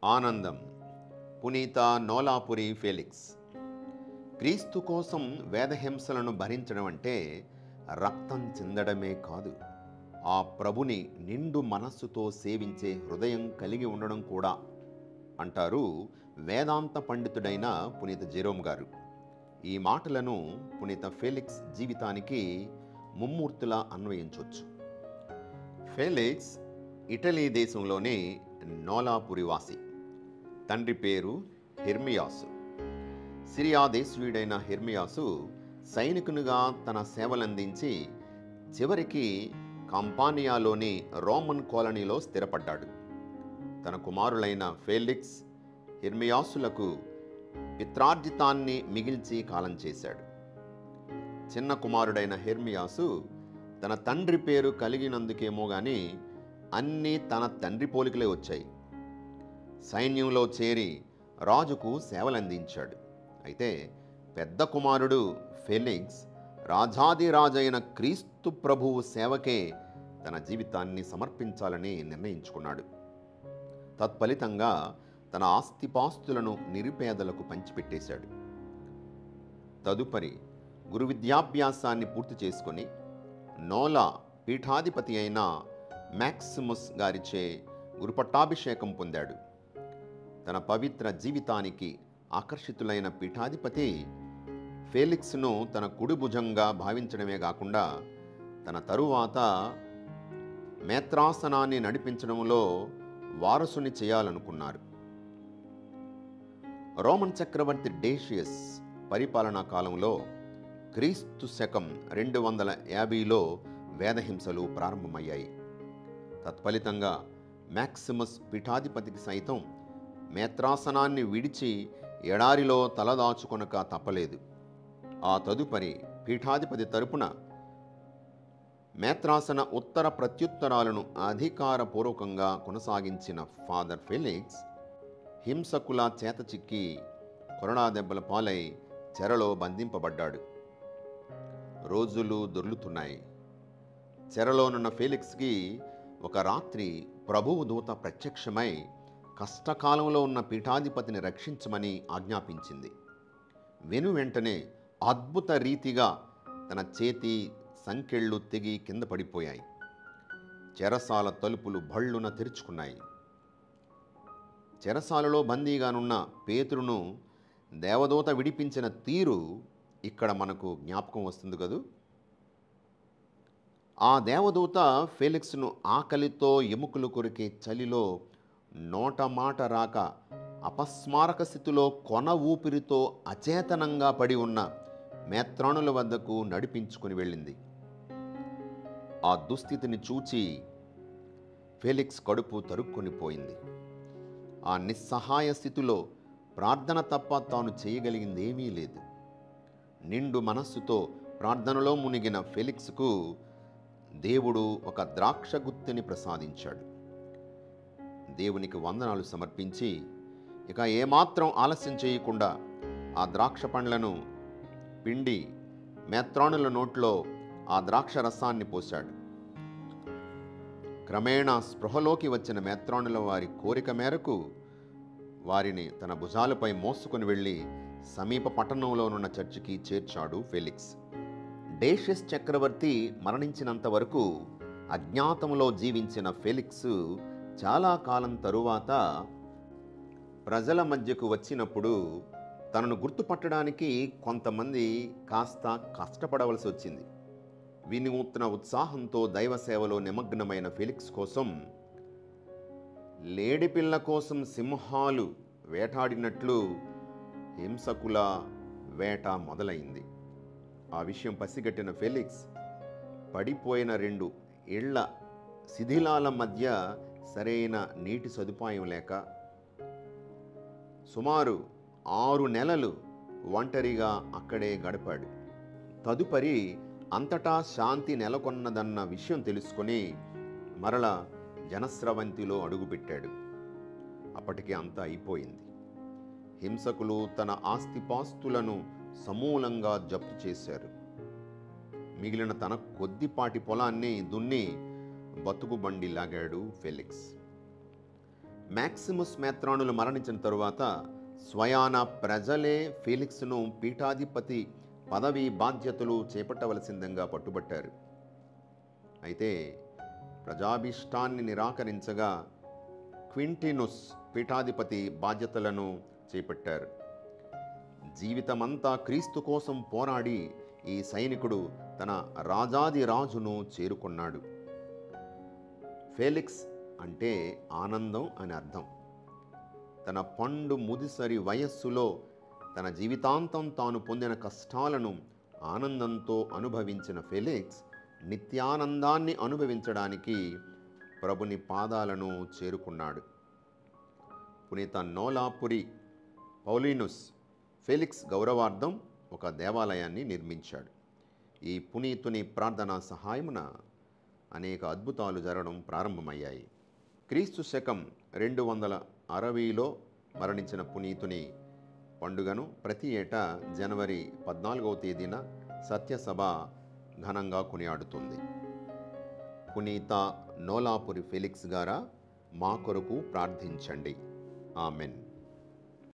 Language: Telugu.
ఆనందం. పునీత నోలాపురి ఫెలిక్స్. క్రీస్తు కోసం వేదహింసలను భరించడం అంటే రక్తం చిందడమే కాదు, ఆ ప్రభుని నిండు మనస్సుతో సేవించే హృదయం కలిగి ఉండడం కూడా అంటారు వేదాంత పండితుడైన పునీత జెరోమ్ గారు. ఈ మాటలను పునీత ఫెలిక్స్ జీవితానికి ముమ్మూర్తులా అన్వయించవచ్చు. ఫెలిక్స్ ఇటలీ దేశంలోని నోలాపురివాసి. తండ్రి పేరు హెర్మియాసు. సిరియా దేశీయుడైన హెర్మియాసు సైనికునిగా తన సేవలందించి చివరికి కంపానియాలోని రోమన్ కాలనీలో స్థిరపడ్డాడు. తన కుమారులైన ఫెలిక్స్, హెర్మియాసులకు పిత్రార్జితాన్ని మిగిల్చి కాలం చేశాడు. చిన్న కుమారుడైన హెర్మియాసు తన తండ్రి పేరు కలిగినందుకేమో గాని అన్నీ తన తండ్రి పోలికలే వచ్చాయి. సైన్యంలో చేరి రాజుకు సేవలందించాడు. అయితే పెద్ద కుమారుడు ఫెలిక్స్ రాజాదిరాజైన క్రీస్తు ప్రభువు సేవకే తన జీవితాన్ని సమర్పించాలని నిర్ణయించుకున్నాడు. తత్ఫలితంగా తన ఆస్తిపాస్తులను నిరుపేదలకు పంచిపెట్టేశాడు. తదుపరి గురు విద్యాభ్యాసాన్ని పూర్తి చేసుకొని నోలా పీఠాధిపతి అయిన మ్యాక్సిమస్ గారిచే గురుపట్టాభిషేకం పొందాడు. తన పవిత్ర జీవితానికి ఆకర్షితులైన పీఠాధిపతి ఫెలిక్స్ను తన కుడి భుజంగా భావించడమే కాకుండా తన తరువాత మేత్రాసనాన్ని నడిపించడంలో వారసుని చేయాలనుకున్నారు. రోమన్ చక్రవర్తి డేషియస్ పరిపాలనా కాలంలో క్రీస్తు శకం 250లో వేదహింసలు ప్రారంభమయ్యాయి. తత్ఫలితంగా మ్యాక్సిమస్ పీఠాధిపతికి సైతం మేత్రాసనాన్ని విడిచి ఎడారిలో తలదాచుకొనక తప్పలేదు. ఆ తదుపరి పీఠాధిపతి తరపున మేత్రాసన ఉత్తర ప్రత్యుత్తరాలను అధికారపూర్వకంగా కొనసాగించిన ఫాదర్ ఫెలిక్స్ హింసకుల చేత చిక్కి కొరడా దెబ్బల పాలై చెరలో బంధింపబడ్డాడు. రోజులు దొర్లుతున్నాయి. చెరలోనున్న ఫెలిక్స్కి ఒక రాత్రి ప్రభువు దూత ప్రత్యక్షమై కష్టకాలంలో ఉన్న పీఠాధిపతిని రక్షించమని ఆజ్ఞాపించింది. వెంటనే అద్భుత రీతిగా తన చేతి సంకెళ్ళు తెగి కింద పడిపోయాయి. చెరసాల తలుపులు భళ్ళున తెరుచుకున్నాయి. చెరసాలలో బందీగానున్న పేతురును దేవదూత విడిపించిన తీరు ఇక్కడ మనకు జ్ఞాపకం వస్తుంది కదూ. ఆ దేవదూత ఫెలిక్స్ను ఆకలితో ఎముకలు కొరికే చలిలో నోట మాట రాక అపస్మారక స్థితిలో కొన ఊపిరితో అచేతనంగా పడి ఉన్న మేత్రాణుల వద్దకు నడిపించుకుని వెళ్ళింది. ఆ దుస్థితిని చూచి ఫెలిక్స్ కడుపు తరుక్కొని పోయింది. ఆ నిస్సహాయ స్థితిలో ప్రార్థన తప్ప తాను చేయగలిగింది ఏమీ లేదు. నిండు మనస్సుతో ప్రార్థనలో మునిగిన ఫెలిక్స్కు దేవుడు ఒక ద్రాక్ష గుత్తిని ప్రసాదించాడు. దేవునికి వందనాలు సమర్పించి ఇక ఏమాత్రం ఆలస్యం చేయకుండా ఆ ద్రాక్ష పండ్లను పిండి మేత్రాణుల నోట్లో ఆ ద్రాక్ష రసాన్ని పోశాడు. క్రమేణా స్పృహలోకి వచ్చిన మేత్రాణుల వారి కోరిక మేరకు వారిని తన భుజాలపై మోసుకొని వెళ్ళి సమీప పట్టణంలోనున్న చర్చికి చేర్చాడు ఫెలిక్స్. డేషియస్ చక్రవర్తి మరణించినంత వరకు అజ్ఞాతంలో జీవించిన ఫెలిక్స్ చాలా కాలం తరువాత ప్రజల మధ్యకు వచ్చినప్పుడు తనను గుర్తుపట్టడానికి కొంతమంది కాస్త కష్టపడవలసి వచ్చింది. వినూత్న ఉత్సాహంతో దైవ సేవలో నిమగ్నమైన ఫెలిక్స్ కోసం లేడిపిల్ల కోసం సింహాలు వేటాడినట్లు హింసకుల వేట మొదలైంది. ఆ విషయం పసిగట్టిన ఫెలిక్స్ పడిపోయిన 2 ఇళ్ల శిథిలాల మధ్య సరైన నీటి సదుపాయం లేక సుమారు 6 నెలలు ఒంటరిగా అక్కడే గడిపాడు. తదుపరి అంతటా శాంతి నెలకొన్నదన్న విషయం తెలుసుకొని మరల జనస్రవంతిలో అడుగుపెట్టాడు. అప్పటికి అంతా అయిపోయింది. హింసకులు తన ఆస్తిపాస్తులను సమూలంగా జప్తు చేశారు. మిగిలిన తన కొద్దిపాటి పొలాన్ని దున్ని బతుకుబండి లాగాడు ఫెలిక్స్. మ్యాక్సిమస్ మెత్రానులు మరణించిన తరువాత స్వయాన ప్రజలే ఫెలిక్స్ను పీఠాధిపతి పదవి బాధ్యతలు చేపట్టవలసిందంగా పట్టుబట్టారు. అయితే ప్రజాభిష్టాన్ని నిరాకరించగా క్వింటినుస్ పీఠాధిపతి బాధ్యతలను చేపట్టారు. జీవితమంతా క్రీస్తు కోసం పోరాడి ఈ సైనికుడు తన రాజాది రాజును చేరుకున్నాడు. ఫెలిక్స్ అంటే ఆనందం అని అర్థం. తన పండు ముదిసరి వయస్సులో తన జీవితాంతం తాను పొందిన కష్టాలను ఆనందంతో అనుభవించిన ఫెలిక్స్ నిత్యానందాన్ని అనుభవించడానికి ప్రభుని పాదాలను చేరుకున్నాడు. పునీత నోలాపురి పౌలినుస్ ఫెలిక్స్ గౌరవార్థం ఒక దేవాలయాన్ని నిర్మించాడు. ఈ పునీతుని ప్రార్థనా సహాయమున అనేక అద్భుతాలు జరగడం ప్రారంభమయ్యాయి. క్రీస్తు శకం 260లో మరణించిన పునీతుని పండుగను ప్రతి ఏటా జనవరి 14వ తేదీన సత్యసభ ఘనంగా కొనియాడుతుంది. పునీత నోలాపురి ఫెలిక్స్ గారా, మా కొరకు ప్రార్థించండి. ఆమెన్.